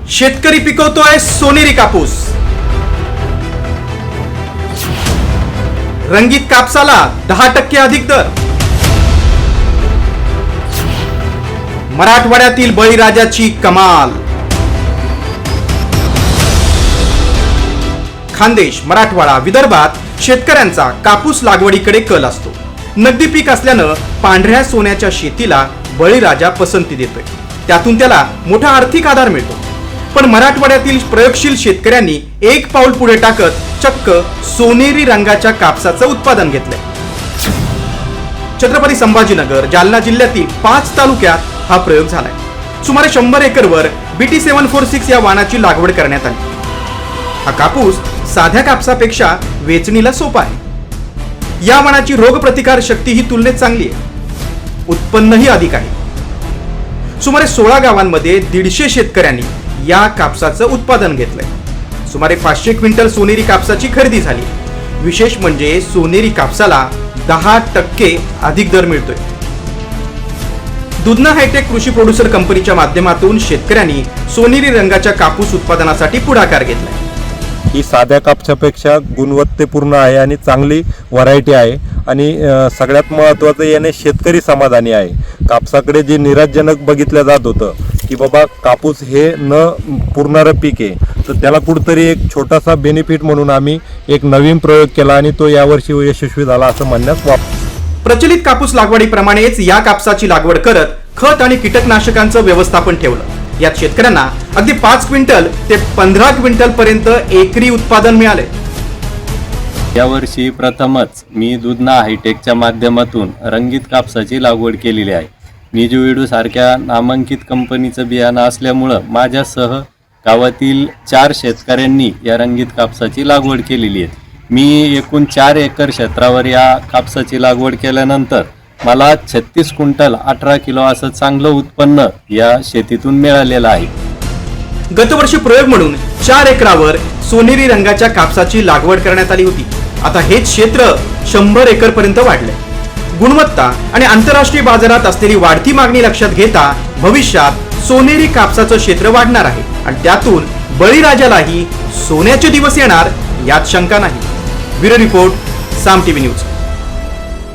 शेतकरी पिकवतोय सोनेरी कापूस। रंगीत कापसाला 10% अधिक दर। मराठवाड्यातील बळीराजाची कमाल। खानदेश, मराठवाडा, विदर्भात शेतकऱ्यांचा कापूस लागवडीकडे कल असतो। नगदी पीक असल्यानं पांढऱ्या सोन्याच्या शेतीला बळीराजा पसंती देतोय, त्यातून त्याला मोठा आर्थिक आधार मिळतो। पण मराठवाड्यातील प्रयोगशील शेतकऱ्यांनी एक पाऊल पुढे टाकत चक्क सोनेरी रंगाच्या कापसाचं उत्पादन घेतलंय। छत्रपती संभाजीनगर, जालना जिल्ह्यातील 5 तालुक्यात हा प्रयोग झालाय। सुमारे 100 एकरवर BT 746 या वाणाची लागवड करण्यात आली। हा कापूस साध्या कापसापेक्षा वेचणीला सोपा आहे। या वाणाची रोगप्रतिकार शक्ती ही तुलनेत चांगली आहे, उत्पन्नही अधिक आहे। सुमारे 16 गावांमध्ये 150 शेतकऱ्यांनी या कापसाचं उत्पादन घेतलंय। सुमारे 500 क्विंटल सोनेरी कापसाची खरेदी झाली। विशेष म्हणजे सोनेरी कापसाला 10% अधिक दर मिळतोय। दुधना हायटेक कृषी प्रोड्युसर कंपनीच्या माध्यमातून शेतकऱ्यांनी सोनेरी रंगाच्या कापूस उत्पादनासाठी पुढाकार घेतलाय। ही साध्या कापसापेक्षा गुणवत्तेपूर्ण आहे आणि चांगली व्हरायटी आहे आणि सगळ्यात महत्त्वाचं याने शेतकरी समाधानी आहे। कापसाकडे जे निराशजनक बघितलं जात होतं की बाबा कापूस हे न पुरणारं पीक आहे, तर त्याला कुठंतरी एक छोटासा बेनिफिट म्हणून आम्ही एक नवीन प्रयोग केला आणि तो यावर्षी यशस्वी झाला असं म्हणण्यास प्रचलित कापूस लागवडीप्रमाणेच या कापसाची लागवड करत खत आणि कीटकनाशकांचं व्यवस्थापन ठेवलं। यात शेतकऱ्यांना अगदी 5 क्विंटल ते 15 क्विंटल पर्यंत एकरी उत्पादन मिळाले। यावर्षी प्रथमच मी दुधना हायटेकच्या माध्यमातून रंगीत कापसाची लागवड केलेली आहे। निजोविडो सारख्या नामांकित कंपनीचं बियाणं असल्यामुळं माझ्यासह गावातील 4 शेतकऱ्यांनी या रंगीत कापसाची लागवड केलेली आहे। मी एकूण 4 एकर क्षेत्रावर या कापसाची लागवड केल्यानंतर मला 36 क्विंटल 18 किलो असं चांगलं उत्पन्न या शेतीतून मिळालेलं आहे। गतवर्षी प्रयोग म्हणून 4 एकरावर सोनेरी रंगाच्या कापसाची लागवड करण्यात आली होती। आता हेच क्षेत्र 100 एकर पर्यंत वाढले। गुणवत्ता आणि आंतरराष्ट्रीय बाजारात असलेली वाढती मागणी लक्षात घेता भविष्यात सोनेरी कापसाचं क्षेत्र वाढणार आहे आणि त्यातून बळीराजालाही सोन्याचे दिवस येणार यात शंका नाही। ब्युरो रिपोर्ट, साम टीव्ही न्यूज।